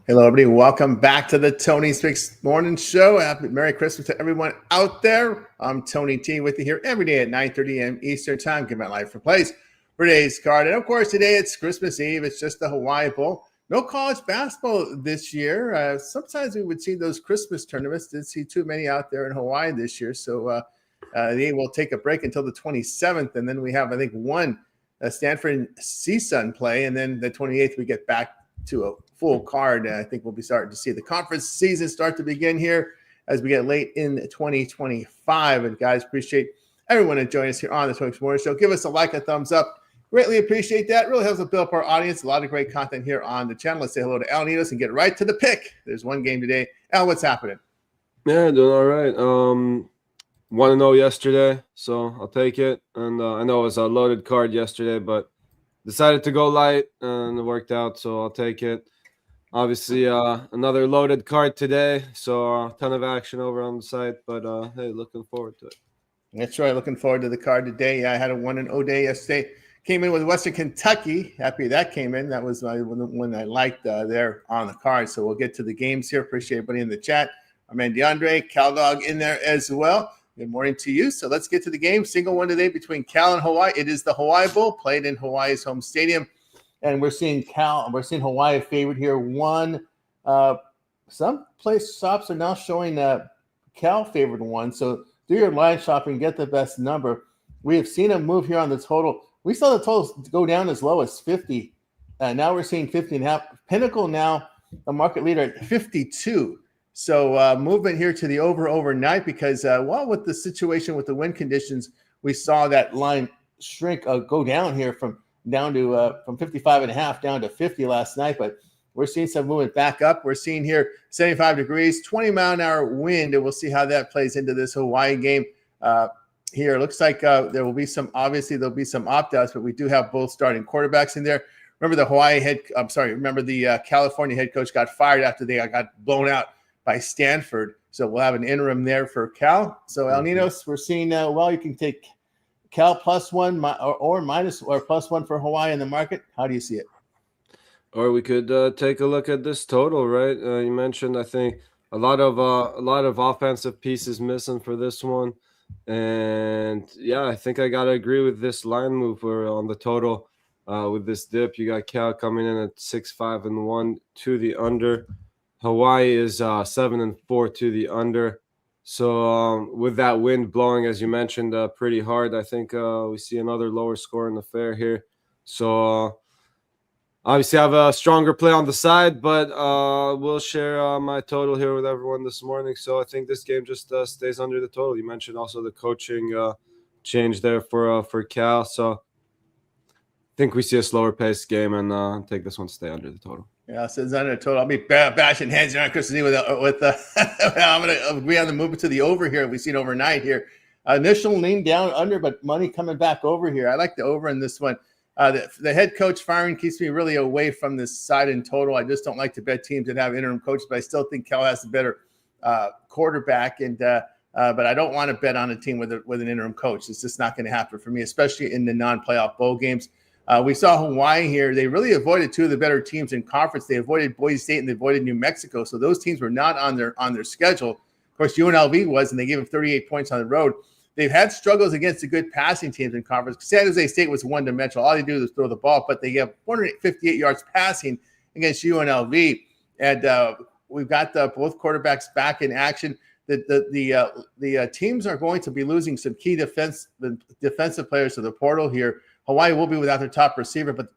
Hello, everybody. Welcome back to the Tony Speaks Morning Show. Happy Merry Christmas to everyone out there. I'm Tony T with you here every day at 9:30 a.m. Eastern Time. Give my life for plays for today's card. And of course, today it's Christmas Eve. It's just the Hawaii Bowl. No college basketball this year. Sometimes we would see those Christmas tournaments. Didn't see too many out there in Hawaii this year. So they will take a break until the 27th. And then we have, I think, one Stanford and CSUN play. And then the 28th, we get back to a full card. I think we'll be starting to see the conference season start to begin here as we get late in 2025. And guys, appreciate everyone to join us here on the Tony Speaks Morning Show. Give us a like, a thumbs up. Greatly appreciate that. Really helps us build up our audience. A lot of great content here on the channel. Let's say hello to Al Nidos and get right to the pick. There's one game today. Al, what's happening? Yeah, doing all right. 1-0 yesterday, so I'll take it. And I know it was a loaded card yesterday, but decided to go light, and it worked out, so I'll take it. Obviously, another loaded card today, so a ton of action over on the site, but hey, looking forward to it. That's right. Looking forward to the card today. I had a 1-0 day yesterday. Came in with Western Kentucky. Happy that came in. That was one I liked there on the card. So we'll get to the games here. Appreciate everybody in the chat. Our man DeAndre, Cal Dog in there as well. Good morning to you. So let's get to the game. Single one today between Cal and Hawaii. It is the Hawaii Bowl played in Hawaii's home stadium. And we're seeing Hawaii favored here. Some place shops are now showing Cal favored one. So do your line shopping, get the best number. We have seen a move here on the total. We saw the totals go down as low as 50. Now we're seeing 50.5. Pinnacle now a market leader at 52. So movement here to the overnight because, with the situation with the wind conditions, we saw that line shrink, go down here from 55.5 down to 50 last night. But we're seeing some movement back up. We're seeing here 75 degrees, 20-mile-an-hour wind, and we'll see how that plays into this Hawaii game. Here it looks like there'll be some opt-outs, but we do have both starting quarterbacks in there. Remember the California head coach got fired after they got blown out by Stanford. So we'll have an interim there for Cal. So El Ninos, we're seeing you can take Cal +1 or minus or +1 for Hawaii in the market. How do you see it? Or we could take a look at this total, right? You mentioned, I think, a lot of offensive pieces missing for this one. And yeah, I think I gotta agree with this line move where on the total with this dip. You got Cal coming in at 6-5-1 to the under. Hawaii is 7-4 to the under. So with that wind blowing, as you mentioned, pretty hard, I think we see another lower score in the fair here. So obviously I have a stronger play on the side, but we'll share my total here with everyone this morning. So I think this game just stays under the total. You mentioned also the coaching change there for Cal. So I think we see a slower paced game and take this one to stay under the total. Yeah, so it's under the total. I'll be bashing heads around Christmas Eve with I'm going to agree on the movement to the over here. We've seen overnight here. Initial lean down under, but money coming back over here. I like the over in this one. The head coach firing keeps me really away from this side in total. I just don't like to bet teams that have interim coaches, but I still think Cal has the better quarterback. And but I don't want to bet on a team with an interim coach. It's just not going to happen for me, especially in the non-playoff bowl games. We saw Hawaii here. They really avoided two of the better teams in conference. They avoided Boise State and they avoided New Mexico. So those teams were not on their schedule. Of course, UNLV was, and they gave them 38 points on the road. They've had struggles against the good passing teams in conference. San Jose State was one-dimensional. All they do is throw the ball, but they have 458 yards passing against UNLV. And we've got both quarterbacks back in action. The teams are going to be losing some key defensive players to the portal here. Hawaii will be without their top receiver, but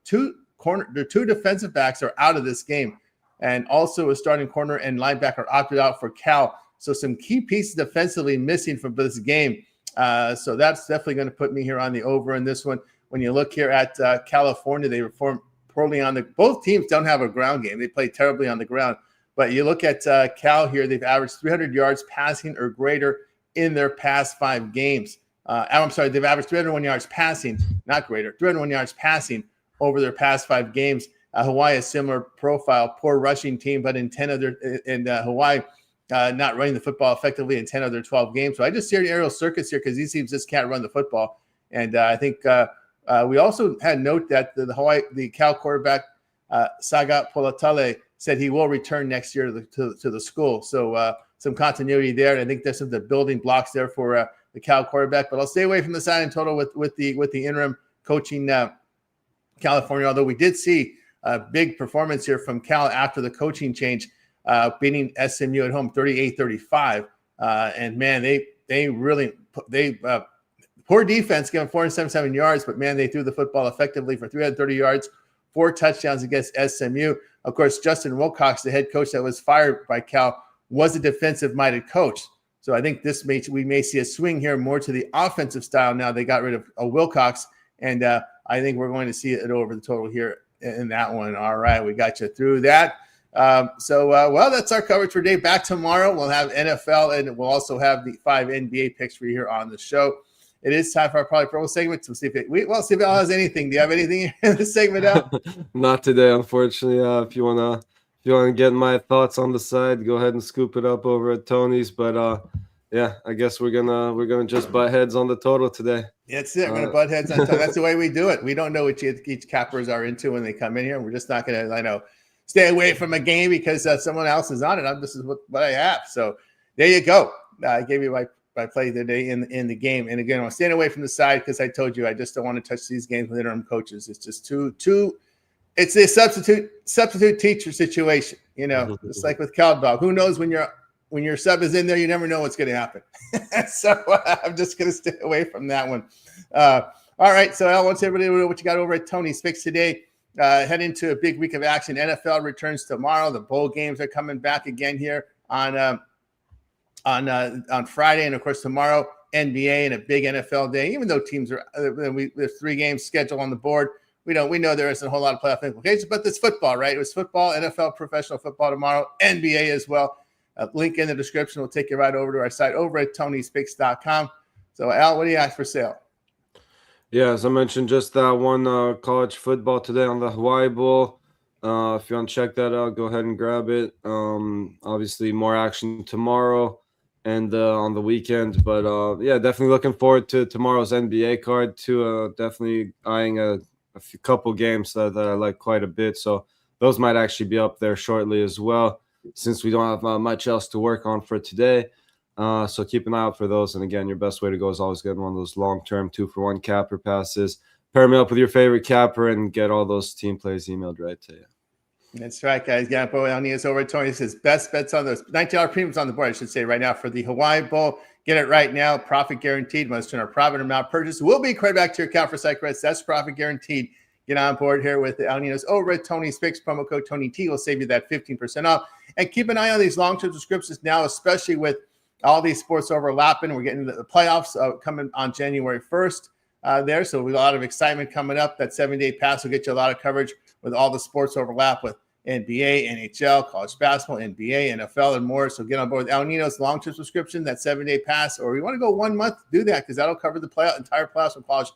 their two defensive backs are out of this game. And also a starting corner and linebacker opted out for Cal. So some key pieces defensively missing from this game. So that's definitely going to put me here on the over in this one. When you look here at California, they perform poorly both teams don't have a ground game. They play terribly on the ground. But you look at Cal here, they've averaged 300 yards passing or greater in their past 5 games. They've averaged 301 yards passing, not greater, 301 yards passing over their past 5 games. Hawaii, a similar profile, poor rushing team, but in 10 of their Hawaii not running the football effectively in 10 of their 12 games. So I just see an aerial circus here because these teams just can't run the football. And I think we also had note that the Cal quarterback Saga Polatale said he will return next year to the school. So some continuity there. And I think there's some of the building blocks there for the Cal quarterback. But I'll stay away from the side in total with the interim coaching California, although we did see a big performance here from Cal after the coaching change, beating SMU at home 38-35. And man, they really poor defense, giving 477 yards, but man, they threw the football effectively for 330 yards, 4 touchdowns against SMU. Of course, Justin Wilcox, the head coach that was fired by Cal, was a defensive-minded coach. So I think we may see a swing here more to the offensive style now. They got rid of Wilcox, and I think we're going to see it over the total here in that one. All right, we got you through that. Well, that's our coverage for today. Back tomorrow, we'll have NFL, and we'll also have the 5 NBA picks for you here on the show. It is time for our Probably Pro segment. So see if Al has anything. Do you have anything in this segment, Al? Not today, unfortunately. If you wanna get my thoughts on the side, go ahead and scoop it up over at Tony's. But yeah, I guess we're gonna just butt heads on the total today. That's it. We're gonna butt heads on total. That's the way we do it. We don't know what each cappers are into when they come in here. We're just not gonna, stay away from a game because someone else is on it. This is what I have. So there you go. I gave you my play today in the game. And again, I'm staying away from the side because I told you I just don't want to touch these games with interim coaches. It's just too. It's a substitute teacher situation. Just like with CalDog. Who knows when your sub is in there? You never know what's going to happen. So I'm just going to stay away from that one. All right. So I want everybody to know what you got over at Tony's Picks today. Head into a big week of action. NFL returns tomorrow. The bowl games are coming back again here on Friday, and of course tomorrow NBA and a big NFL day. Even though teams are there's 3 games scheduled on the board, we know there isn't a whole lot of playoff implications. But it's football, right? It was football, NFL, professional football tomorrow, NBA as well. A link in the description will take you right over to our site over at Tony'sPicks.com. So Al, what do you have for sale? Yeah, as I mentioned, just that one college football today on the Hawaii Bowl. If you want to check that out, go ahead and grab it. Obviously, more action tomorrow and on the weekend. But, yeah, definitely looking forward to tomorrow's NBA card, too. Definitely eyeing a couple games that I like quite a bit. So those might actually be up there shortly as well, since we don't have much else to work on for today. So keep an eye out for those. And again, your best way to go is always getting one of those long-term 2-for-1 capper passes. Pair me up with your favorite capper and get all those team plays emailed right to you. That's right, guys. Gampo Alnias over at Tony says best bets on those $19 premiums on the board, I should say, right now for the Hawaii Bowl. Get it right now. Profit guaranteed. Must turn our profit amount purchase will be credited back to your account for site credits. That's profit guaranteed. Get on board here with the Alnias over at Tony's Picks. Promo code TonyT will save you that 15% off. And keep an eye on these long-term subscriptions now, especially with all these sports overlapping. We're getting the playoffs coming on January 1st there. So we have a lot of excitement coming up. That 7-day pass will get you a lot of coverage with all the sports overlap with NBA, NHL, college basketball, NBA, NFL, and more. So get on board with El Nino's long-term subscription, that 7-day pass. Or you want to go 1 month, do that because that'll cover the entire playoffs of college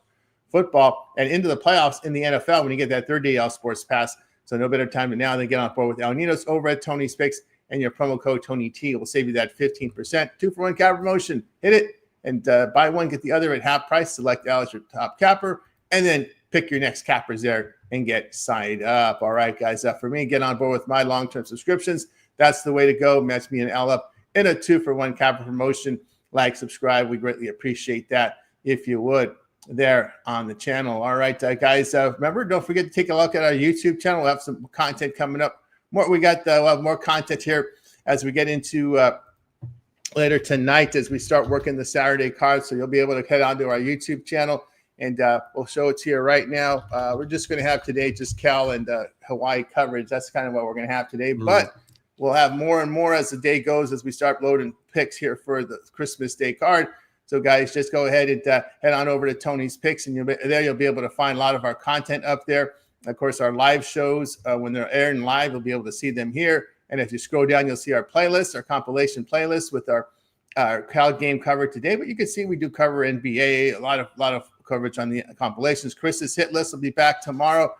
football and into the playoffs in the NFL when you get that 3rd day L Sports Pass. So no better time than now than get on board with El Nino's over at Tony's Picks. And your promo code TonyT will save you that 15%. 2-for-1 capper promotion. Hit it and buy one, get the other at half price. Select Al as your top capper, and then pick your next cappers there and get signed up. All right, guys. For me, get on board with my long-term subscriptions. That's the way to go. Match me and Al up in a 2-for-1 capper promotion. Like, subscribe. We greatly appreciate that if you would there on the channel. All right, guys. Remember, don't forget to take a look at our YouTube channel. We'll have some content coming up. We'll have more content here as we get into later tonight as we start working the Saturday card. So you'll be able to head on to our YouTube channel, and we'll show it to you right now. We're just going to have today just Cal and Hawaii coverage. That's kind of what we're going to have today. But we'll have more and more as the day goes as we start loading picks here for the Christmas Day card. So, guys, just go ahead and head on over to Tony's Picks, and you'll be able to find a lot of our content up there. Of course, our live shows, when they're airing live, you'll be able to see them here. And if you scroll down, you'll see our playlist, our compilation playlist with our Cal game covered today. But you can see we do cover NBA, a lot of coverage on the compilations. Chris's hit list will be back tomorrow.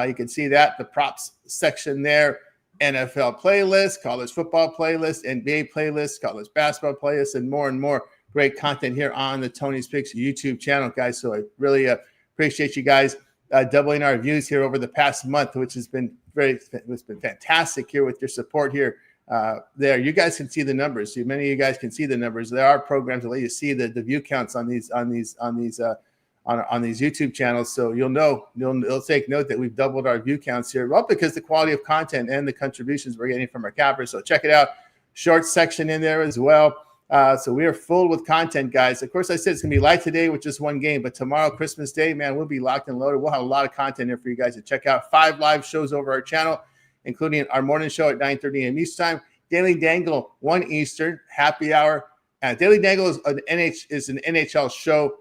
You can see that, the props section there, NFL playlist, college football playlist, NBA playlist, college basketball playlist, and more great content here on the Tony's Picks YouTube channel, guys. So I really appreciate you guys doubling our views here over the past month, which has been it's been fantastic here with your support here. There, you guys can see the numbers. Many of you guys can see the numbers. There are programs that let you see the view counts on these YouTube channels, so you'll take note that we've doubled our view counts here. Well, because the quality of content and the contributions we're getting from our cappers. So check it out. Short section in there as well. So we are full with content, guys. Of course, I said it's going to be light today with just one game, but tomorrow, Christmas Day, man, we'll be locked and loaded. We'll have a lot of content there for you guys to check out. 5 live shows over our channel, including our morning show at 9:30 a.m. Eastern time. Daily Dangle, 1 Eastern, happy hour. Daily Dangle is an NHL show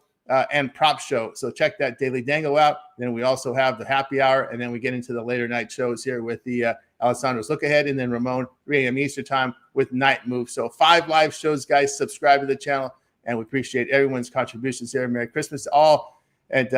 and prop show. So check that Daily Dangle out. Then we also have the happy hour, and then we get into the later night shows here with the Alessandro's Look Ahead, and then Ramon, 3 a.m. Eastern time with Night Move. So 5 live shows, guys. Subscribe to the channel, and we appreciate everyone's contributions here. Merry Christmas to all, and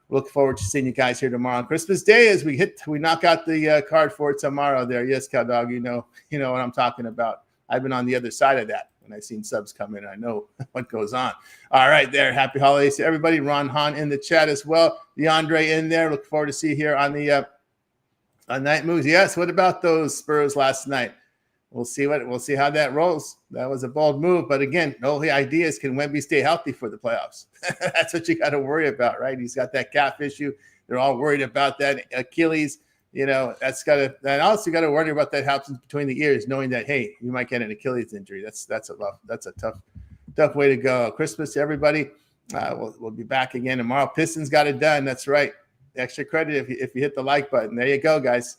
look forward to seeing you guys here tomorrow on Christmas Day as we knock out the card for tomorrow there. Yes, Cow Dog, you know what I'm talking about. I've been on the other side of that when I've seen subs come in. I know what goes on. All right, there. Happy holidays to everybody. Ron Hahn in the chat as well. DeAndre in there. Look forward to see you here on the on Night Moves. Yes. What about those Spurs last night? We'll see how that rolls. That was a bold move, but again, no idea is, can Wemby stay healthy for the playoffs? That's what you got to worry about, right? He's got that calf issue. They're all worried about that Achilles. And also you got to worry about that happens between the ears, knowing that, hey, you might get an Achilles injury. That's a tough way to go. Christmas to everybody. We'll be back again tomorrow. Pistons got it done. That's right. Extra credit if you hit the like button. There you go, guys.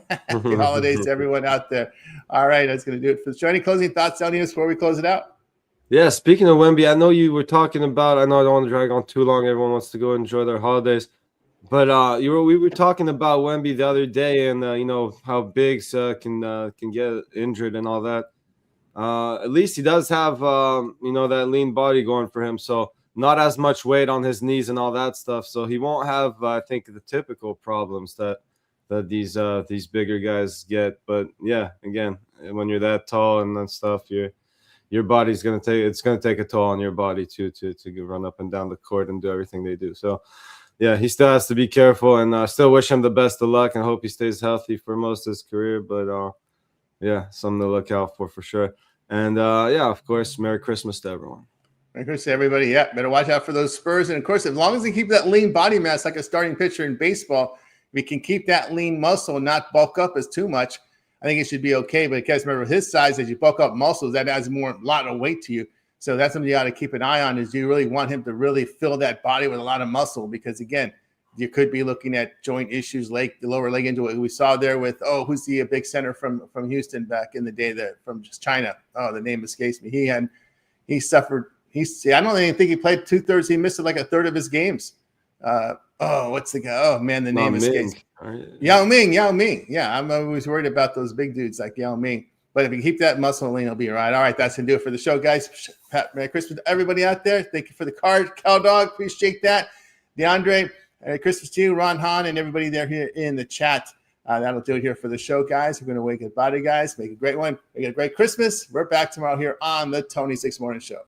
Happy holidays to everyone out there. All right, that's going to do it for the show. Any closing thoughts, Elnius, before we close it out? Yeah, speaking of Wemby, I know you were talking about, I know I don't want to drag on too long. Everyone wants to go enjoy their holidays. But we were talking about Wemby the other day, and how bigs can get injured and all that. At least he does have that lean body going for him, so not as much weight on his knees and all that stuff. So he won't have, I think, the typical problems that these bigger guys get. But yeah, again, when you're that tall and that stuff, your body's gonna take a toll on your body to run up and down the court and do everything they do. So. Yeah, he still has to be careful, and I still wish him the best of luck and hope he stays healthy for most of his career. But, yeah, something to look out for sure. And, of course, Merry Christmas to everyone. Merry Christmas to everybody. Yeah, better watch out for those Spurs. And, of course, as long as they keep that lean body mass like a starting pitcher in baseball, we can keep that lean muscle and not bulk up as too much. I think it should be okay. But, guys, remember, his size, as you bulk up muscles, that adds a lot of weight to you. So that's something you got to keep an eye on. Is you really want him to really fill that body with a lot of muscle? Because again, you could be looking at joint issues, like the lower leg injury we saw there with who's the big center from Houston back in the day from just China. Oh, the name escapes me. He suffered. I don't even think he played 2/3. He missed like a third of his games. What's the guy? Oh man, the name escapes me. Yao Ming. Yeah, I'm always worried about those big dudes like Yao Ming. But if you keep that muscle lean, it'll be all right. All right, that's going to do it for the show, guys. Merry Christmas to everybody out there. Thank you for the card, Cow Dog. Appreciate that. DeAndre, Merry Christmas to you, Ron Hahn, and everybody there here in the chat. That'll do it here for the show, guys. We're going to wake goodbye to you guys. Make a great one. Make it a great Christmas. We're back tomorrow here on the Tony 6 Morning Show.